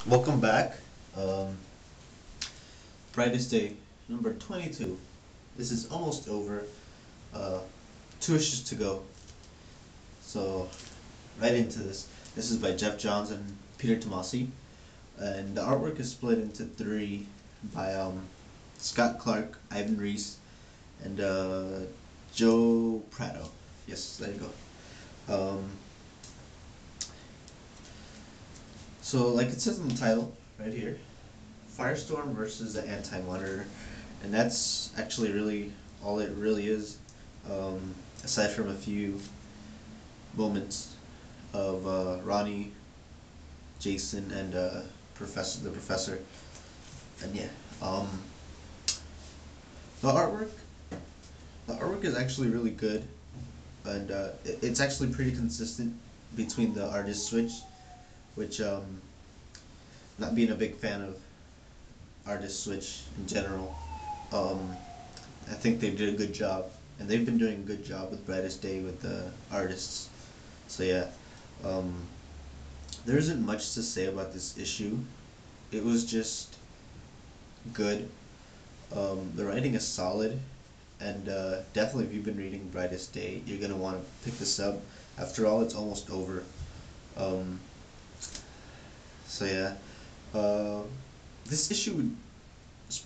Welcome back. Um, Brightest Day, number 22. This is almost over. Uh, 2 issues to go. So, right into this. This is by Jeff Johns and Peter Tomasi. And the artwork is split into three by Scott Clark, Ivan Reis, and Joe Prado. Yes, there you go. So, like it says in the title, right here, Firestorm versus the Anti-Monitor, and that's actually really all it really is, aside from a few moments of Ronnie, Jason, and the professor, and yeah, the artwork, the artwork is actually really good, and it's actually pretty consistent between the artist switch, which not being a big fan of artist switch in general. I think they did a good job, and they've been doing a good job with Brightest Day with the artists. So yeah, um, there isn't much to say about this issue. It was just good. The writing is solid, and definitely if you've been reading Brightest Day, you're gonna want to pick this up. After all, it's almost over. Um, so yeah, this issue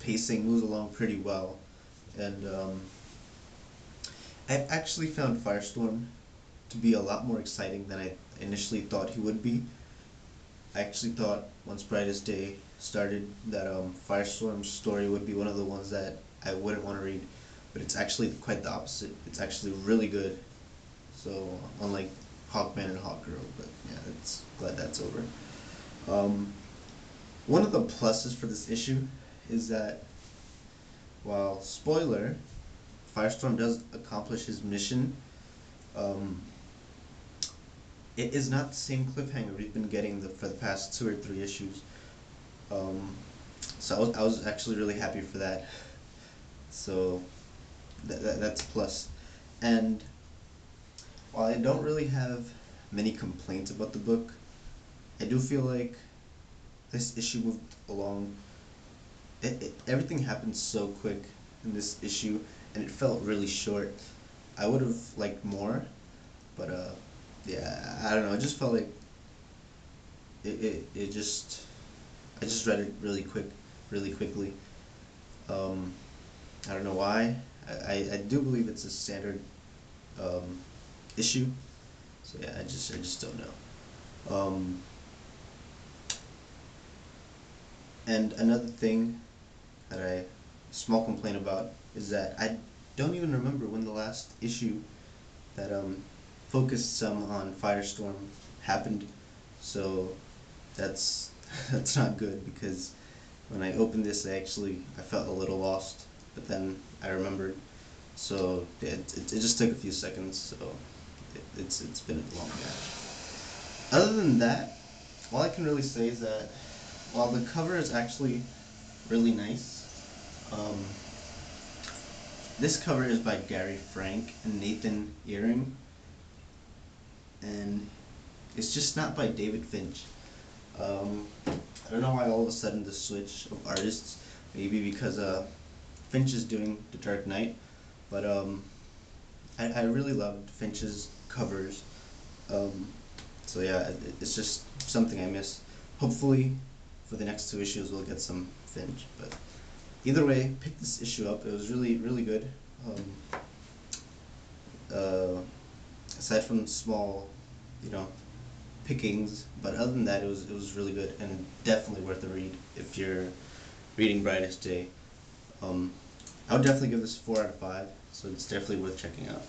pacing moves along pretty well, and I actually found Firestorm to be a lot more exciting than I initially thought he would be. I actually thought once Brightest Day started that Firestorm's story would be one of the ones that I wouldn't want to read, but it's actually quite the opposite. It's actually really good. So unlike Hawkman and Hawkgirl, but yeah, it's glad that's over. Um, One of the pluses for this issue is that while spoiler, Firestorm does accomplish his mission, um, it is not the same cliffhanger we've been getting for the past 2 or 3 issues. Um, so I was actually really happy for that. So that's a plus. And while I don't really have many complaints about the book, I do feel like this issue moved along. Everything happened so quick in this issue, and it felt really short. I would have liked more, but yeah, I don't know. It just felt like it just I just read it really quickly. Um, I don't know why. I do believe it's a standard um, issue, so yeah, I just don't know. And another thing that small complaint about is that I don't even remember when the last issue that focused some on Firestorm happened. So that's that's not good, because when I opened this, I felt a little lost, but then I remembered. So it just took a few seconds. So it's been a long match. Other than that, all I can really say is that while the cover is actually really nice, um, this cover is by Gary Frank and Nathan Earing, and it's just not by David Finch. I don't know why all of a sudden the switch of artists. Maybe because Finch is doing The Dark Knight, but I really loved Finch's covers. Um, so yeah, it's just something I miss. Hopefully, for the next 2 issues, we'll get some Finch. But either way, pick this issue up. It was really good. Uh, Aside from small, you know, pickings, but other than that, it was really good and definitely worth a read if you're reading Brightest Day. I would definitely give this 4 out of 5, so it's definitely worth checking out.